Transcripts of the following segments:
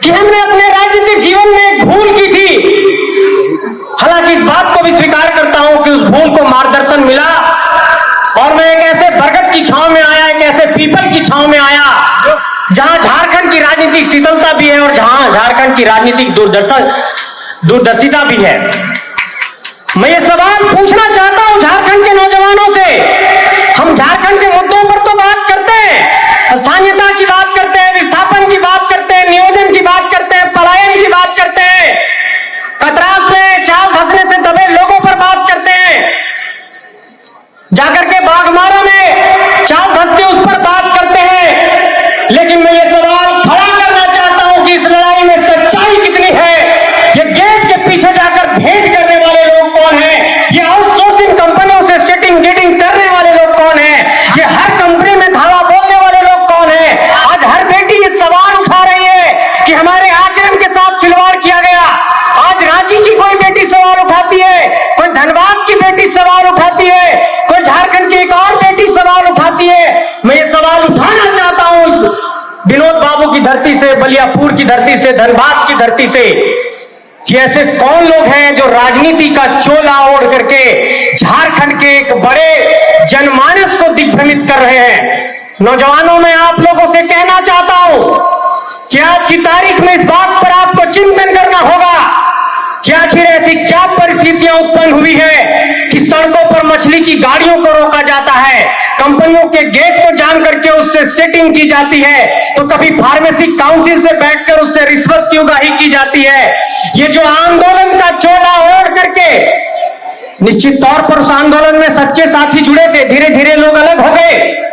कि हमने अपने राजनीतिक जीवन में एक भूल की थी। हालांकि इस बात को भी स्वीकार करता हूं कि उस भूल को मार्गदर्शन मिला और मैं एक ऐसे बरगद की छांव में आया, एक ऐसे पीपल की छांव में आया जहां झारखंड की राजनीतिक शीतलता भी है और जहां झारखंड की राजनीतिक दूरदर्शिता भी है। मैं ये सवाल पूछना चाहता हूं झारखंड के नौजवानों से। हम झारखंड के मुद्दों पर तो बात करते हैं, स्थानीयता की बात करते हैं, विस्थापन की बात करते हैं, नियोजन की बात करते हैं, पलायन की बात करते हैं, कतरास में चाल धंसने से दबे लोगों पर बात करते हैं, जाकर के बाघमारा में चाल धंसते उस पर बात करते हैं। लेकिन मैं ये सवाल खड़ा करना चाहता हूं कि इस लड़ाई में सच्चाई कितनी है? ये गेट के पीछे जाकर भेंट करने वाले लोग कौन हैं? ये आउटसोर्सिंग कंपनियों से सेटिंग गेटिंग करने वाले लोग कौन हैं? ये हर कंपनी में धावा बोलने वाले लोग कौन हैं? आज हर बेटी ये सवाल उठा रही है कि हमारे आचरण के साथ खिलवाड़ किया गया। आज रांची की कोई बेटी सवाल उठाती है, कोई धनबाद की बेटी सवाल उठाती है, कोई झारखंड की एक और बेटी सवाल उठाती है। मैं ये सवाल उठाना चाहता हूं इस विनोद बाबू की धरती से, बलियापुर की धरती से, धनबाद की धरती से, कि ऐसे कौन लोग हैं जो राजनीति का चोला ओढ़ करके झारखंड के एक बड़े जनमानस को दिग्भ्रमित कर रहे हैं। नौजवानों, मैं आप लोगों से कहना चाहता हूं कि आज की तारीख में इस बात पर आपको चिंतन करना होगा कि आखिर ऐसी क्या परिस्थितियां उत्पन्न हुई है कि सड़कों पर मछली की गाड़ियों को रोका जाता है, कंपनियों के गेट को जान करके उससे सेटिंग की जाती है, तो कभी फार्मेसी काउंसिल से बैठकर उससे रिश्वत की उगाही की जाती है। ये जो आंदोलन का चोला ओढ़ करके, निश्चित तौर पर उस आंदोलन में सच्चे साथी जुड़े थे, धीरे धीरे लोग अलग हो गए,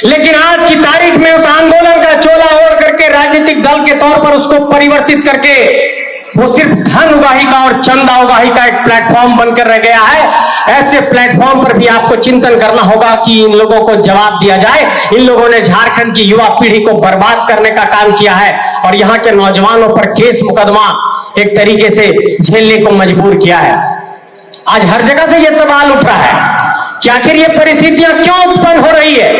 लेकिन आज की तारीख में उस आंदोलन का चोला ओढ़ करके राजनीतिक दल के तौर पर उसको परिवर्तित करके वो सिर्फ धन उगाही का और चंदा उगाही का एक प्लेटफॉर्म बनकर रह गया है। ऐसे प्लेटफॉर्म पर भी आपको चिंतन करना होगा कि इन लोगों को जवाब दिया जाए। इन लोगों ने झारखंड की युवा पीढ़ी को बर्बाद करने का काम किया है और यहाँ के नौजवानों पर केस मुकदमा एक तरीके से झेलने को मजबूर किया है। आज हर जगह से यह सवाल उठ रहा है कि आखिर ये परिस्थितियां क्यों उत्पन्न हो रही है?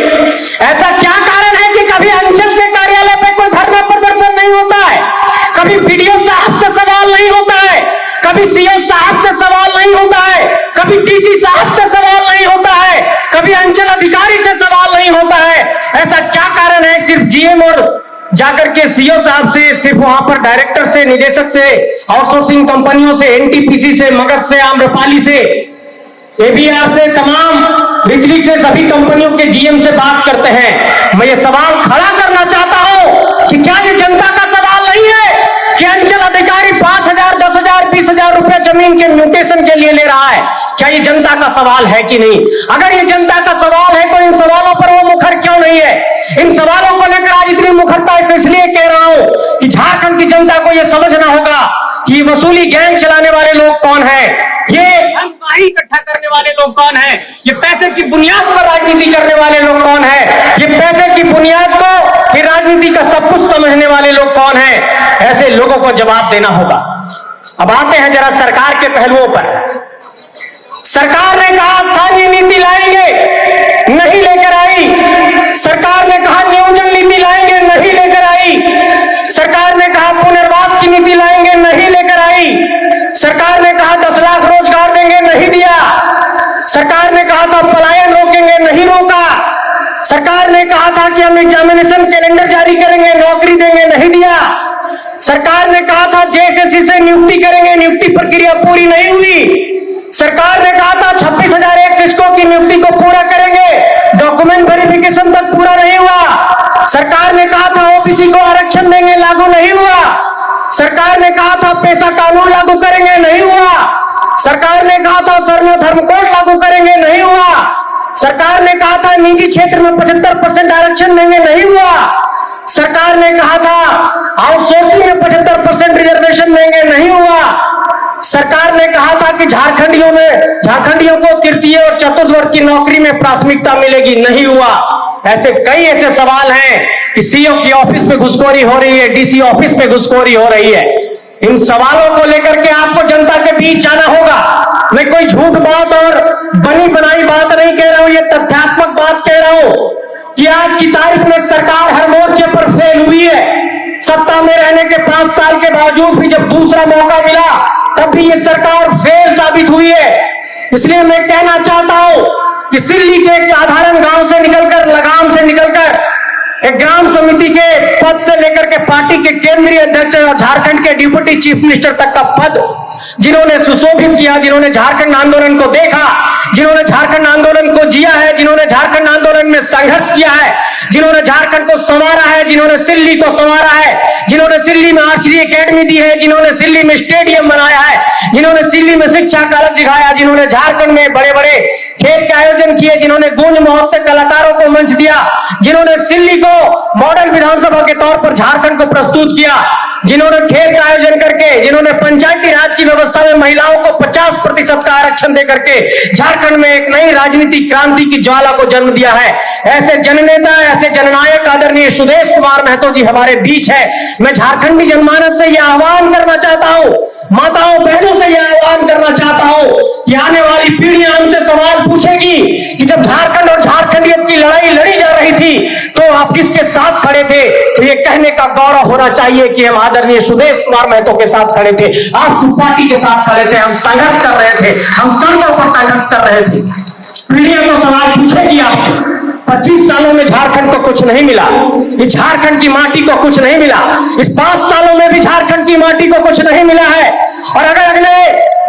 ऐसा क्या कारण है कि कभी अंचल के कार्यालय पे कोई धरना प्रदर्शन नहीं होता है, कभी बीडीओ साहब से सवाल नहीं होता है, कभी सीओ साहब से सवाल नहीं होता है, कभी डीसी साहब से सवाल नहीं होता है, कभी अंचल अधिकारी से सवाल नहीं होता है? ऐसा क्या कारण है? सिर्फ जीएम और जाकर के सीओ साहब से, सिर्फ वहां पर डायरेक्टर से, निदेशक से, आउटसोर्सिंग कंपनियों से, एनटीपीसी से, मगध से, आम्रपाली से, एबीआर से, तमाम ऋत्विक से, सभी कंपनियों के जीएम से बात करते हैं। मैं ये सवाल खड़ा करना चाहता हूं कि क्या ये जनता का सवाल नहीं है कि अंचल अधिकारी 5,000, 10,000, 20,000 रुपए जमीन के म्यूटेशन के लिए ले रहा है? क्या ये जनता का सवाल है कि नहीं? अगर ये जनता का सवाल है तो इन सवालों पर वो मुखर क्यों नहीं है? इन सवालों को लेकर आज इतनी मुखरता इसलिए कह रहा हूं कि झारखंड की जनता को यह समझना होगा कि वसूली गैंग चलाने वाले लोग कौन है, ये धनवाही इकट्ठा करने वाले लोग कौन है, ये पैसे की बुनियाद पर राजनीति करने वाले लोग कौन है, ये पैसे की बुनियाद को फिर राजनीति का सब कुछ समझने वाले लोग कौन है? ऐसे लोगों को जवाब देना होगा। अब आते हैं जरा सरकार के पहलुओं पर। सरकार ने कहा स्थानीय नीति लाएंगे, नहीं लेकर आई। सरकार ने कहा नियोजन नीति लाएंगे, नहीं लेकर आई। सरकार ने कहा पुनर्वास की नीति लाएंगे, नहीं लेकर आई। सरकार ने कहा 10 लाख रोजगार देंगे, नहीं दिया। सरकार ने कहा था पलायन रोकेंगे, नहीं रोका। सरकार ने कहा था कि हम एग्जामिनेशन कैलेंडर जारी करेंगे, नौकरी देंगे, नहीं दिया। सरकार ने कहा था जेएसएससी से नियुक्ति करेंगे, नियुक्ति प्रक्रिया पूरी नहीं हुई। सरकार ने कहा था 26,001 शिक्षकों की नियुक्ति को पूरा करेंगे, डॉक्यूमेंट वेरिफिकेशन तक पूरा नहीं हुआ। सरकार ने कहा था ओबीसी को आरक्षण देंगे, लागू नहीं हुआ। सरकार ने कहा था पेशा कानून लागू करेंगे, नहीं हुआ। सरकार ने कहा था सरना धर्म कोड लागू करेंगे, नहीं हुआ। सरकार ने कहा था निजी क्षेत्र में 75% आरक्षण देंगे, नहीं हुआ। सरकार ने कहा था आउटसोर्सिंग में 75% रिजर्वेशन देंगे, नहीं हुआ। सरकार ने कहा था कि झारखंडियों को तृतीय और चतुर्थ वर्ग की नौकरी में प्राथमिकता मिलेगी, नहीं हुआ। ऐसे कई ऐसे सवाल हैं कि सीओ की ऑफिस पे घुसखोरी हो रही है, डीसी ऑफिस पे घुसखोरी हो रही है। इन सवालों को लेकर के आपको जनता के बीच जाना होगा। मैं कोई झूठ बात और बनी बनाई बात नहीं कह रहा हूं, ये तथ्यात्मक बात कह रहा हूं कि आज की तारीख में सरकार हर मोर्चे पर फेल हुई है। सत्ता में रहने के 5 साल के बावजूद भी जब दूसरा मौका मिला तब भी ये सरकार फेल साबित हुई है। इसलिए मैं कहना चाहता हूं कि सिल्ली के एक साधारण गांव से निकलकर, लगाम से निकलकर एक ग्राम समिति के पद से लेकर के पार्टी के केंद्रीय अध्यक्ष और झारखंड के डिप्टी चीफ मिनिस्टर तक का पद जिन्होंने सुशोभित किया, जिन्होंने झारखंड आंदोलन को देखा, जिन्होंने झारखंड आंदोलन को जिया है, जिन्होंने झारखंड आंदोलन में संघर्ष किया है, जिन्होंने झारखंड को संवारा है, जिन्होंने सिल्ली को संवारा है, जिन्होंने सिल्ली में आर्चरी एकेडमी दी है, जिन्होंने सिल्ली में स्टेडियम बनाया है, जिन्होंने सिल्ली में शिक्षा का अलग जगाया, जिन्होंने झारखंड में बड़े बड़े खेल के आयोजन किए, जिन्होंने गूंज महोत्सव कलाकारों को मंच दिया, जिन्होंने सिल्ली को मॉडल विधानसभा के तौर पर झारखंड को प्रस्तुत किया, जिन्होंने खेल का आयोजन करके, जिन्होंने पंचायती राज की व्यवस्था में महिलाओं को 50% का आरक्षण देकर के झारखंड में एक नई राजनीतिक क्रांति की ज्वाला को जन्म दिया है। ऐसे जननेता, ऐसे जननायक आदरणीय सुदेश कुमार महतो जी हमारे बीच है। मैं झारखंडी जनमानस से यह आह्वान करना चाहता हूं, माताओं बहनों से यह आह्वान करना चाहता हूं कि आने वाली पीढ़ियां हमसे सवाल पूछेगी कि जब झारखंड और झारखंडियत की लड़ाई लड़ी जा रही थी तो आप किसके साथ खड़े थे। तो ये कहने का गौरव होना चाहिए कि हम आदरणीय सुदेश कुमार महतो के साथ खड़े थे, आप पार्टी के साथ खड़े थे, हम संघर्ष कर रहे थे, हम संघों पर संघर्ष कर रहे थे। पीढ़ियां तो सवाल पूछेगी आपसे। 25 सालों में झारखंड को कुछ नहीं मिला, इस झारखंड की माटी को कुछ नहीं मिला, इस 5 सालों में भी झारखंड की माटी को कुछ नहीं मिला है। और अगर अगले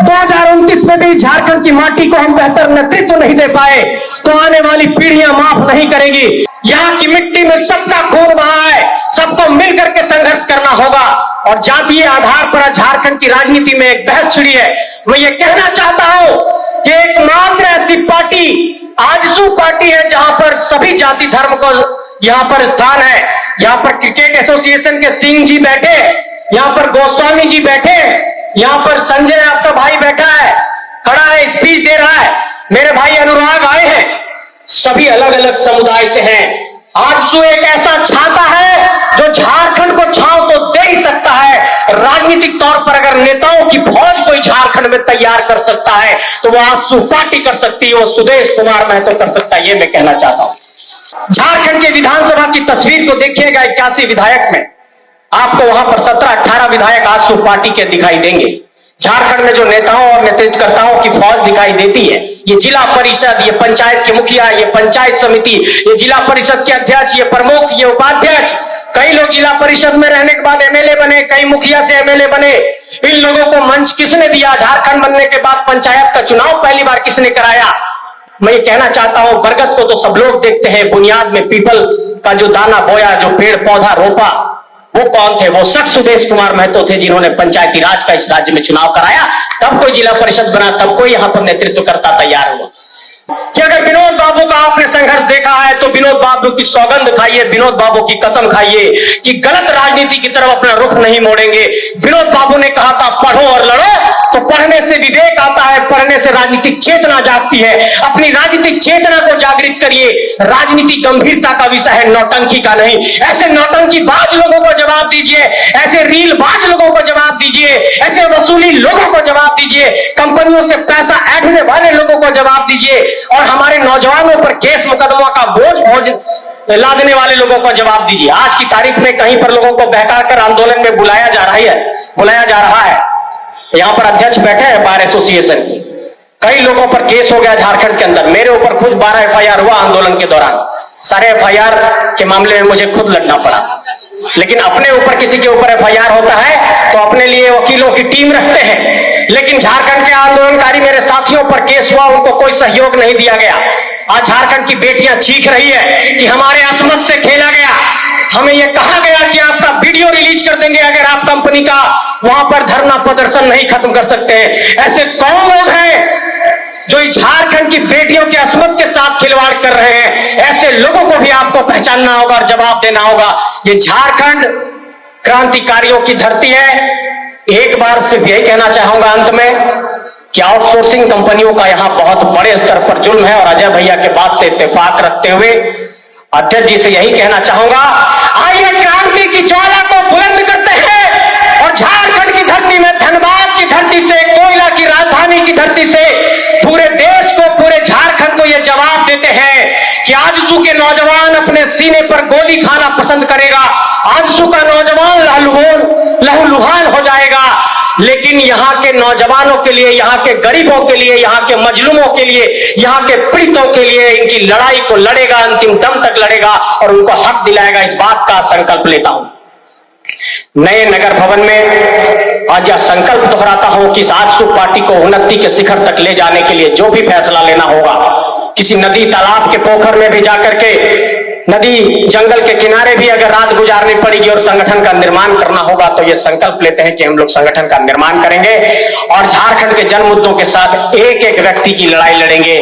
2029 में भी झारखंड की माटी को हम बेहतर नेतृत्व नहीं दे पाए तो आने वाली पीढ़ियां माफ नहीं करेंगी। यहाँ की मिट्टी में सबका खून बहा है, सबको मिलकर के संघर्ष करना होगा। और जातीय आधार पर झारखंड की राजनीति में एक बहस छिड़ी है। मैं ये कहना चाहता हूं कि एकमात्र ऐसी पार्टी आजसू पार्टी है जहां पर सभी जाति धर्म को यहां पर स्थान है। यहां पर क्रिकेट एसोसिएशन के सिंह जी बैठे, यहां पर गोस्वामी जी बैठे, यहां पर संजय आपका भाई बैठा है, खड़ा है, स्पीच दे रहा है, मेरे भाई अनुराग आए हैं, सभी अलग अलग समुदाय से हैं। आजसू एक ऐसा छाता है जो झारखंड को छांव तो दे ही सकता है। राजनीतिक तौर पर अगर नेताओं की फौज कोई झारखंड में तैयार कर सकता है तो वो आजसू पार्टी कर सकती है, वो सुदेश कुमार महतो कर सकता है। ये मैं कहना चाहता हूं। झारखंड के विधानसभा की तस्वीर को देखिएगा, 81 विधायक में आपको वहां पर 17-18 विधायक आजसू पार्टी के दिखाई देंगे। झारखंड में जो नेताओं और नेतृत्वकर्ताओं की फौज दिखाई देती है, ये जिला परिषद, ये पंचायत के मुखिया, ये पंचायत समिति, ये जिला परिषद के अध्यक्ष, ये प्रमुख, ये उपाध्यक्ष, कई लोग जिला परिषद में रहने के बाद एमएलए बने, कई मुखिया से एमएलए बने। इन लोगों को मंच किसने दिया? झारखंड बनने के बाद पंचायत का चुनाव पहली बार किसने कराया? मैं ये कहना चाहता हूं, बरगद को तो सब लोग देखते हैं, बुनियाद में पीपल का जो दाना बोया, जो पेड़ पौधा रोपा, वो कौन थे? वो शख्स सुदेश कुमार महतो थे, जिन्होंने पंचायती राज का इस राज्य में चुनाव कराया, तब कोई जिला परिषद बना, तब कोई यहां पर नेतृत्वकर्ता तैयार हुआ। कि अगर विनोद बाबू का आपने संघर्ष देखा है तो विनोद बाबू की सौगंध खाइए, विनोद बाबू की कसम खाइए कि गलत राजनीति की तरफ अपना रुख नहीं मोड़ेंगे। विनोद बाबू ने कहा था पढ़ो और लड़ो, तो पढ़ने से विवेक आता है, पढ़ने से राजनीतिक चेतना जागती है। अपनी राजनीतिक चेतना को जागृत करिए। राजनीति गंभीरता का विषय है, नौटंकी का नहीं। ऐसे नौटंकी बाज लोगों को जवाब दीजिए, ऐसे रील बाज लोगों को जवाब दीजिए, ऐसे वसूली लोगों को जवाब दीजिए, कंपनियों से पैसा ऐंठने वाले लोगों को जवाब दीजिए, और हमारे नौजवानों पर केस मुकदमा का बोझ लादने वाले लोगों को जवाब दीजिए। आज की तारीख में कहीं पर लोगों को बहकाकर आंदोलन में बुलाया जा रहा है। यहां पर अध्यक्ष बैठे हैं बार एसोसिएशन की, कई लोगों पर केस हो गया झारखंड के अंदर। मेरे ऊपर खुद 12 एफआईआर हुआ आंदोलन के दौरान। सारे एफआईआर के मामले में मुझे खुद लड़ना पड़ा। लेकिन अपने ऊपर किसी के ऊपर एफआईआर होता है तो अपने लिए वकीलों की टीम रखते हैं। लेकिन झारखंड के आंदोलनकारी मेरे साथियों पर केस हुआ, उनको कोई सहयोग नहीं दिया गया। आज झारखंड की बेटियां चीख रही है कि हमारे असमत से खेला गया। हमें यह कहा गया कि आपका वीडियो रिलीज कर देंगे अगर आप कंपनी का वहां पर धरना प्रदर्शन नहीं खत्म कर सकते हैं। ऐसे कौन लोग हैं जो इस झारखंड की बेटियों की असमत के साथ खिलवाड़ कर रहे हैं? ऐसे लोगों को भी आपको पहचानना होगा और जवाब देना होगा। ये झारखंड क्रांतिकारियों की धरती है। एक बार सिर्फ यही कहना चाहूंगा अंत में कि आउटसोर्सिंग कंपनियों का यहां बहुत बड़े स्तर पर जुल्म है, और अजय भैया के बात से इत्तेफाक रखते हुए अध्यक्ष जी से यही कहना चाहूंगा, आइए क्रांति की ज्वाला को बुलंद करते हैं और झारखंड की धरती में, धनबाद की धरती से, कोयला की राजधानी की धरती से पूरे देश को, पूरे झारखंड को को यह जवाब देते हैं कि आजसू के नौजवान अपने सीने पर गोली खाना पसंद करेगा, आजसू का नौजवान लहूलुहान हो जाएगा, लेकिन यहां के नौजवानों के लिए, यहां के गरीबों के लिए, यहां के मजलूमों के लिए, यहां के पीड़ितों के लिए इनकी लड़ाई को लड़ेगा, अंतिम दम तक लड़ेगा और उनको हक दिलाएगा। इस बात का संकल्प लेता हूं। नए नगर भवन में आज यह संकल्प दोहराता हूं कि इस आजसू पार्टी को उन्नति के शिखर तक ले जाने के लिए जो भी फैसला लेना होगा, किसी नदी तालाब के पोखर में भी जाकर के, नदी जंगल के किनारे भी अगर रात गुजारनी पड़ेगी और संगठन का निर्माण करना होगा, तो ये संकल्प लेते हैं कि हम लोग संगठन का निर्माण करेंगे और झारखंड के जन मुद्दों के साथ एक एक व्यक्ति की लड़ाई लड़ेंगे।